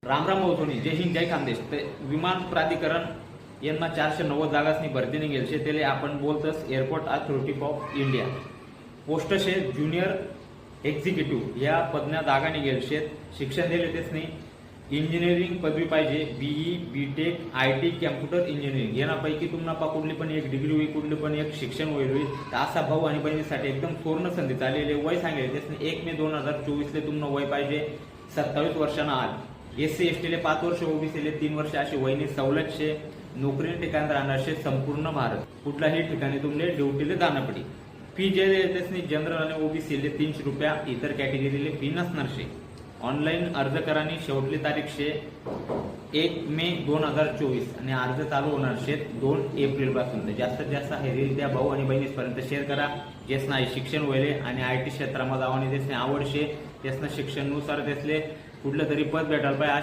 रामराम महोत्सवनी जय हिंद जय खानदेश ते विमान प्राधिकरण यांना 490 जागासनी भरती निघेल शे त्याला आपण बोलतस airport authority of India post शे ज्युनियर एक्झिक्युटिव्ह या पदना जागा निघेल शेत शिक्षण दिले तेसनी इंजिनिअरिंग पदवी पाहिजे BE BTech IT computer engineering यांपैकी तुम्हाला कुठली पण एक डिग्री होईल कुठली पण एक शिक्षण होईल तर असा भाऊ आणि बहिणीसाठी एकदम सुवर्ण संधी चाललेले वय सांगेल त्यासनी 1 मे 2024 ले तुम्हाला वय पाहिजे 27 वर्षांना आल एससी एसटी ले 5 वर्ष ओबीसी ले 3 वर्ष अशी वयनी सवलत शे नोकरी ठिकाण राहणार शे संपूर्ण भारत कुठल्याही ठिकाणी तुम्हाला ड्युटीले जाणं पडी फी जे त्यासनी जनरल आणि ओबीसी ले 300 रुपया इतर कॅटेगरीले फी नसणार शे ऑनलाईन अर्ज करानी शेवटली तारीख शे 1 मे 2024 आणि अर्ज चालू होणार शे 2 एप्रिल पासून जास्तीत जास्त हे रील त्या भाऊ आणि बहिणीपर्यंत शेअर करा ज्यासना शिक्षण व्हायले आणि आयटी क्षेत्रामध्ये जावानी त्यासने आवड शे त्यासना शिक्षणानुसार त्यासले कुठलं तरी पद भेटायला पाहिजे